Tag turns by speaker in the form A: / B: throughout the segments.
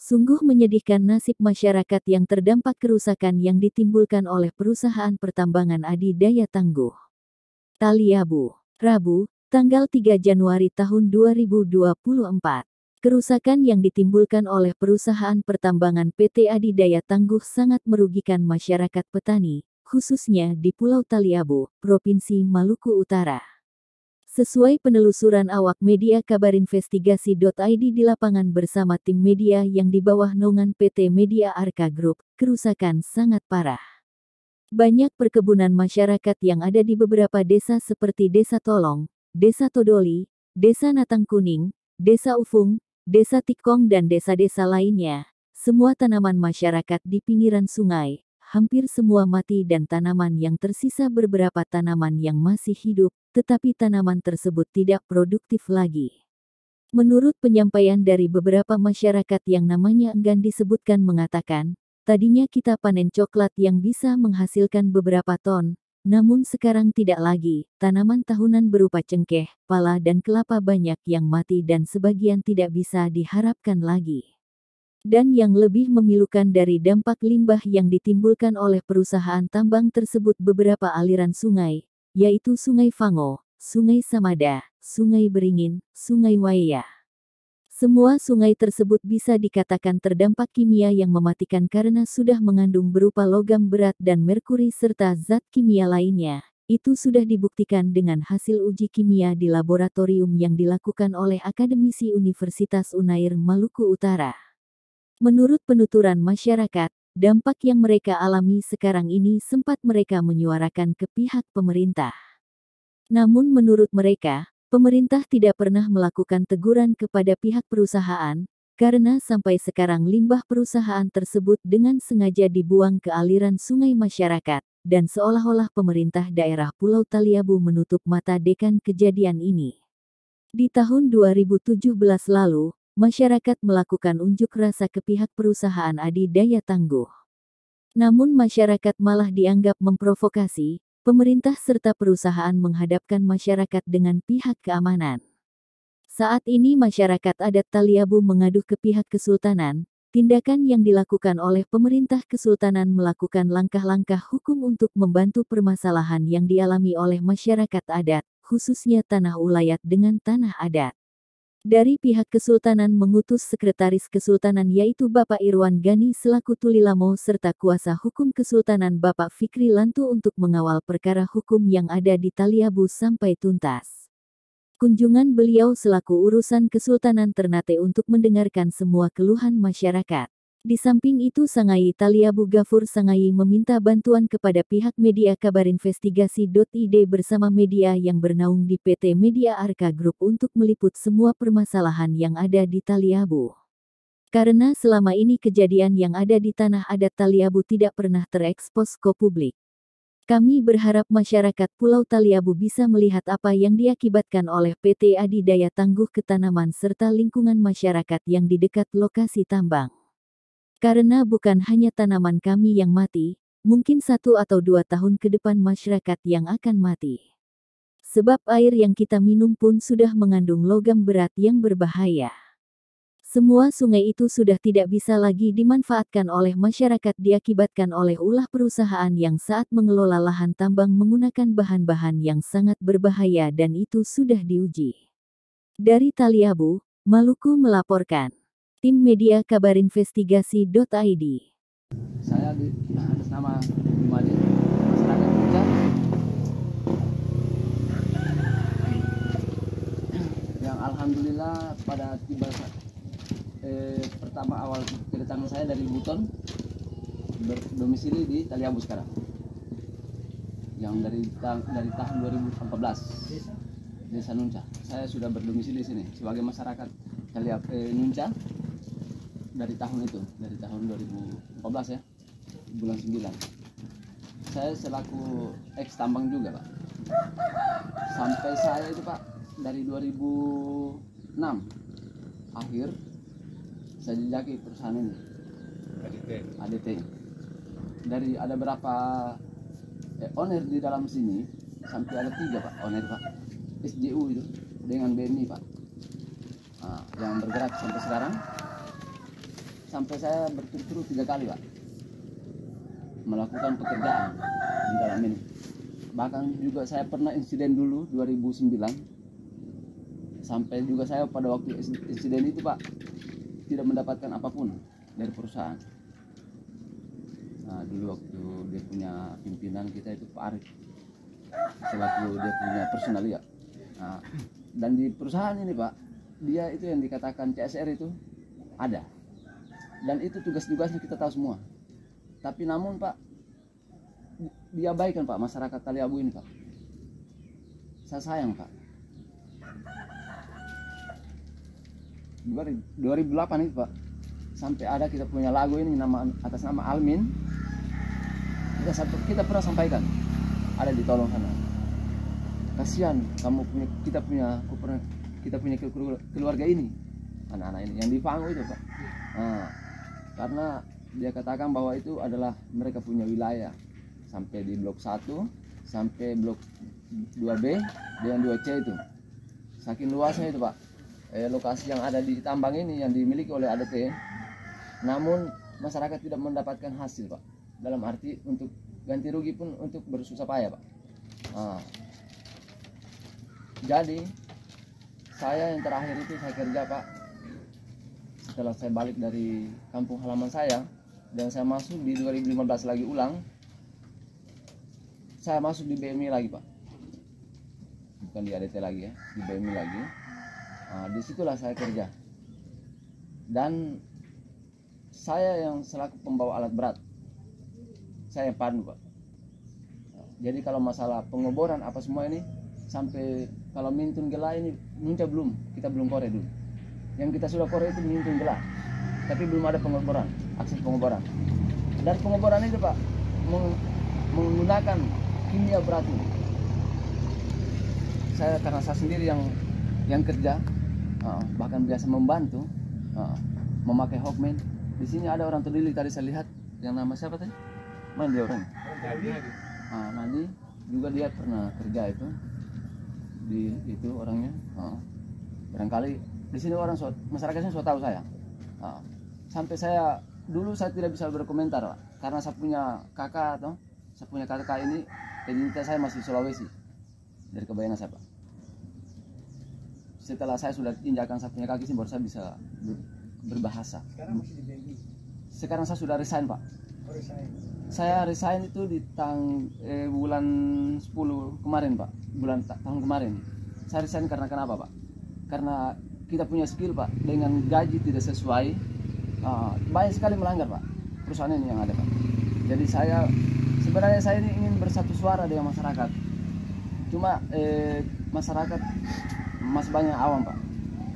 A: Sungguh menyedihkan nasib masyarakat yang terdampak kerusakan yang ditimbulkan oleh perusahaan pertambangan Adi Daya Tangguh. Taliabu, Rabu, tanggal 3 Januari tahun 2024. Kerusakan yang ditimbulkan oleh perusahaan pertambangan PT Adi Daya Tangguh sangat merugikan masyarakat petani, khususnya di Pulau Taliabu, Provinsi Maluku Utara. Sesuai penelusuran awak media kabarinvestigasi.id di lapangan bersama tim media yang di bawah naungan PT Media Arka Group, kerusakan sangat parah. Banyak perkebunan masyarakat yang ada di beberapa desa seperti Desa Tolong, Desa Todoli, Desa Natang Kuning, Desa Ufung, Desa Tikong dan desa-desa lainnya, semua tanaman masyarakat di pinggiran sungai, hampir semua mati dan tanaman yang tersisa beberapa tanaman yang masih hidup, tetapi tanaman tersebut tidak produktif lagi. Menurut penyampaian dari beberapa masyarakat yang namanya enggan disebutkan mengatakan, tadinya kita panen coklat yang bisa menghasilkan beberapa ton, namun sekarang tidak lagi. Tanaman tahunan berupa cengkeh, pala dan kelapa banyak yang mati dan sebagian tidak bisa diharapkan lagi. Dan yang lebih memilukan dari dampak limbah yang ditimbulkan oleh perusahaan tambang tersebut beberapa aliran sungai, yaitu Sungai Fango, Sungai Samada, Sungai Beringin, Sungai Waya. Semua sungai tersebut bisa dikatakan terdampak kimia yang mematikan karena sudah mengandung berupa logam berat dan merkuri serta zat kimia lainnya. Itu sudah dibuktikan dengan hasil uji kimia di laboratorium yang dilakukan oleh akademisi Universitas Unair Maluku Utara. Menurut penuturan masyarakat, dampak yang mereka alami sekarang ini sempat mereka menyuarakan ke pihak pemerintah. Namun menurut mereka, pemerintah tidak pernah melakukan teguran kepada pihak perusahaan, karena sampai sekarang limbah perusahaan tersebut dengan sengaja dibuang ke aliran sungai masyarakat, dan seolah-olah pemerintah daerah Pulau Taliabu menutup mata akan kejadian ini. Di tahun 2017 lalu, masyarakat melakukan unjuk rasa ke pihak perusahaan Adi Daya Tangguh. Namun masyarakat malah dianggap memprovokasi, pemerintah serta perusahaan menghadapkan masyarakat dengan pihak keamanan. Saat ini masyarakat adat Taliabu mengadu ke pihak Kesultanan, tindakan yang dilakukan oleh pemerintah Kesultanan melakukan langkah-langkah hukum untuk membantu permasalahan yang dialami oleh masyarakat adat, khususnya tanah ulayat dengan tanah adat. Dari pihak Kesultanan mengutus Sekretaris Kesultanan yaitu Bapak Irwan Gani selaku Tulilamo serta kuasa hukum Kesultanan Bapak Fikri Lantu untuk mengawal perkara hukum yang ada di Taliabu sampai tuntas. Kunjungan beliau selaku urusan Kesultanan Ternate untuk mendengarkan semua keluhan masyarakat. Di samping itu Sangai Taliabu Gafur Sangai meminta bantuan kepada pihak media kabarinvestigasi.id bersama media yang bernaung di PT Media Arka Group untuk meliput semua permasalahan yang ada di Taliabu. Karena selama ini kejadian yang ada di tanah adat Taliabu tidak pernah terekspos ke publik. Kami berharap masyarakat Pulau Taliabu bisa melihat apa yang diakibatkan oleh PT Adi Daya Tangguh ke tanaman serta lingkungan masyarakat yang di dekat lokasi tambang. Karena bukan hanya tanaman kami yang mati, mungkin 1 atau 2 tahun ke depan masyarakat yang akan mati. Sebab air yang kita minum pun sudah mengandung logam berat yang berbahaya. Semua sungai itu sudah tidak bisa lagi dimanfaatkan oleh masyarakat diakibatkan oleh ulah perusahaan yang saat mengelola lahan tambang menggunakan bahan-bahan yang sangat berbahaya dan itu sudah diuji. Dari Taliabu, Maluku melaporkan. Tim Media Kabarinvestigasi.id.
B: Saya atas nama Jumadi, masyarakat Puncak, yang alhamdulillah pada tiba pertama awal kedatangan saya dari Buton, berdomisili di Taliabu sekarang, yang dari tahun 2014, Desa Nunca. Saya sudah berdomisili di sini sebagai masyarakat Nunca dari tahun 2014 ya, bulan 9. Saya selaku ex tambang juga Pak. Sampai saya itu Pak dari 2006 akhir saya jejaki perusahaan ini ADT. Dari ada berapa owner di dalam sini sampai ada 3 Pak owner Pak. SJU itu dengan BNI Pak. Nah, yang bergerak sampai sekarang. sampai saya berturut-turut 3 kali Pak melakukan pekerjaan di dalam ini. Bahkan juga saya pernah insiden dulu 2009, sampai juga saya pada waktu insiden itu Pak tidak mendapatkan apapun dari perusahaan. Nah, dulu waktu dia punya pimpinan kita itu Pak Arif, selaku dia punya personal ya. Nah, dan di perusahaan ini Pak, dia itu yang dikatakan CSR itu ada, dan itu tugas-tugasnya kita tahu semua. Tapi namun Pak, diabaikan Pak masyarakat Taliabu ini Pak. Saya sayang Pak. 2008 itu Pak, sampai ada kita punya lagu ini atas nama Almin. Kita pernah sampaikan, ada di Tolong sana. Kasihan kita punya keluarga ini, anak-anak ini yang di Pangu itu Pak. Nah, karena dia katakan bahwa itu adalah mereka punya wilayah sampai di blok 1 sampai blok 2B dan 2C itu. Saking luasnya itu Pak. Lokasi yang ada di tambang ini yang dimiliki oleh ADT, namun masyarakat tidak mendapatkan hasil Pak, dalam arti untuk ganti rugi pun untuk bersusah payah Pak. Nah, jadi saya yang terakhir itu saya kerja Pak, setelah saya balik dari kampung halaman saya dan saya masuk di 2015 lagi ulang, saya masuk di BMI lagi Pak, bukan di ADT lagi ya, di BMI lagi. Nah, disitulah saya kerja, dan saya yang selaku pembawa alat berat, saya pandu Pak. Jadi kalau masalah pengeboran apa semua ini, sampai kalau mintun gela ini nunca belum, kita belum kore dulu. Yang kita sudah kore itu mintun gela, tapi belum ada pengeboran, akses pengeboran. Dan pengeboran itu Pak menggunakan kimia beracun. Karena saya sendiri yang kerja, bahkan biasa membantu memakai Hawkman. Di sini ada orang terdiri tadi saya lihat, yang nama siapa tadi? Mana dia orang? Nadi juga dia pernah kerja itu di itu orangnya. Barangkali di sini masyarakatnya sudah tahu saya. Sampai saya tidak bisa berkomentar Pak, karena saya punya kakak ini identitas saya masih Sulawesi dari Kebayangan saya Pak. Setelah saya sudah injakan saya punya kaki sini baru saya bisa berbahasa.
C: Sekarang masih di BMI?
B: Sekarang saya sudah resign Pak.
C: Oh, resign.
B: Saya resign itu di bulan 10 kemarin Pak, tahun kemarin. Saya resign karena kenapa Pak? Karena kita punya skill Pak, dengan gaji tidak sesuai, banyak sekali melanggar Pak perusahaan ini yang ada Pak. Jadi sebenarnya saya ini ingin bersatu suara dengan masyarakat. Cuma masyarakat masih banyak awam Pak,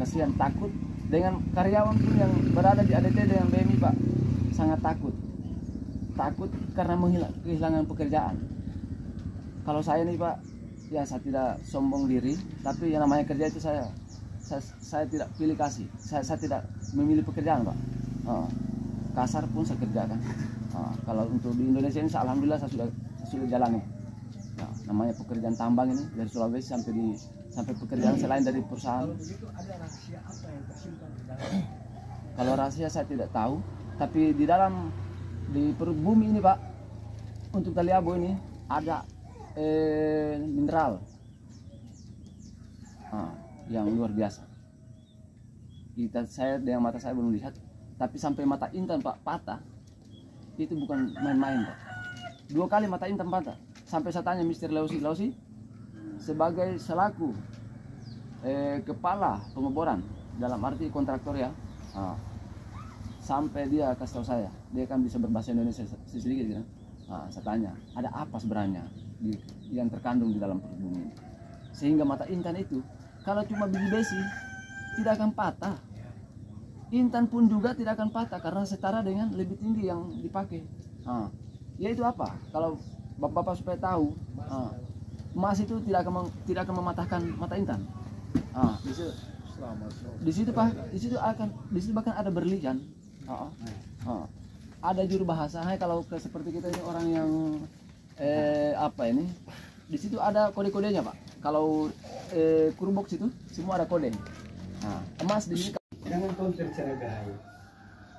B: kasihan, takut dengan karyawan pun yang berada di ADT dengan BMI Pak, sangat takut karena kehilangan pekerjaan. Kalau saya nih Pak, ya saya tidak sombong diri, tapi yang namanya kerja itu saya tidak pilih kasih, saya tidak memilih pekerjaan Pak. Kasar pun saya kerjakan. Kalau untuk di Indonesia ini alhamdulillah saya sudah jalani. Namanya pekerjaan tambang ini dari Sulawesi sampai pekerjaan selain dari perusahaan.
C: Kalau begitu ada rahasia apa yang tersimpan di dalam?
B: Kalau rahasia saya tidak tahu, tapi di bumi ini Pak, untuk Taliabu ini ada mineral yang luar biasa. Saya dengan mata saya belum lihat, tapi sampai mata Intan Pak patah, itu bukan main-main Pak. 2 kali mata Intan patah. Sampai saya tanya Mr. Lausi sebagai selaku kepala pengeboran, dalam arti kontraktor ya, sampai dia kasih tahu saya, dia kan bisa berbahasa Indonesia sedikit gitu. Saya tanya, ada apa sebenarnya yang terkandung di dalam perut bumi ini, sehingga mata Intan itu kalau cuma biji besi tidak akan patah. Intan pun juga tidak akan patah karena setara dengan lebih tinggi yang dipakai. Yaitu apa? Kalau bapak-bapak supaya tahu, emas itu tidak akan mematahkan mata Intan. Di situ bahkan ada berlian. Ada juru bahasa. Kalau seperti kita ini orang yang di situ ada kode-kodenya Pak. Kalau Kurbox itu semua ada kode. Emas di sini.
C: Jangan kau tercerai.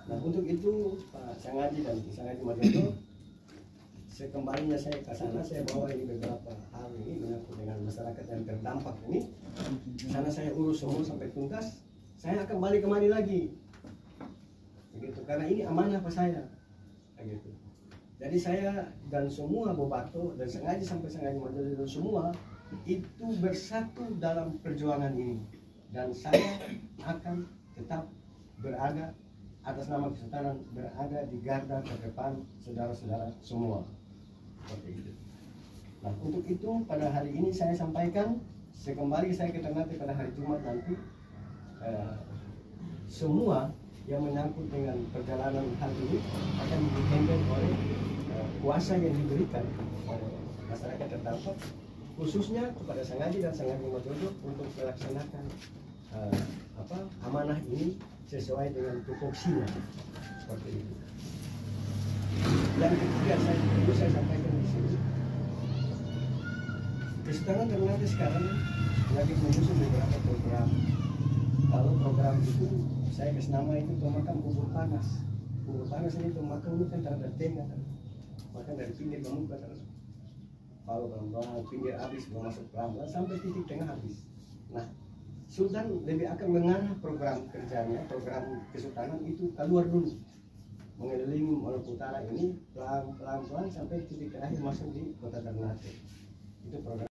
D: Nah untuk itu Pak Sangaji dan Sangaji Majodo, sekembalinya saya ke sana, saya bawa ini beberapa hal ini menyangkut dengan masyarakat yang terdampak ini. Sana saya urus semua sampai tuntas. Saya akan balik kemari lagi, begitu. Karena ini amanah Pak saya, begitu. Jadi saya dan semua Bobato dan Sangaji sampai Sangaji Majodo dan semua itu bersatu dalam perjuangan ini. Dan saya akan tetap berada atas nama Kesultanan, berada di garda terdepan saudara-saudara semua. Seperti itu. Nah untuk itu pada hari ini saya sampaikan, sekembali saya ke Ternate pada hari Jumat nanti, semua yang menyangkut dengan perjalanan hal ini akan dipimpin oleh kuasa yang diberikan oleh masyarakat terdampak, khususnya kepada Sangaji dan Sangaji Majodo untuk melaksanakan amanah ini sesuai dengan tupoksinya, seperti itu. Yang ketiga saya sampaikan di sini, Kesultanan Ternate sekarang lagi menyusun beberapa program. Kalau program itu saya kasih nama itu pemakan bubur panas. Bubur panas ini pemakan bukan terhadap tengah, makan dari pinggir memuka terus. Kalau pelan-pelan pinggir habis masuk pelan-pelan sampai titik tengah habis. Nah Sultan lebih akan mengarah program kerjanya, program Kesultanan itu keluar dulu, mengelilingi Maluku Utara ini pelan-pelan sampai titik terakhir masuk di Kota Ternate. Itu program.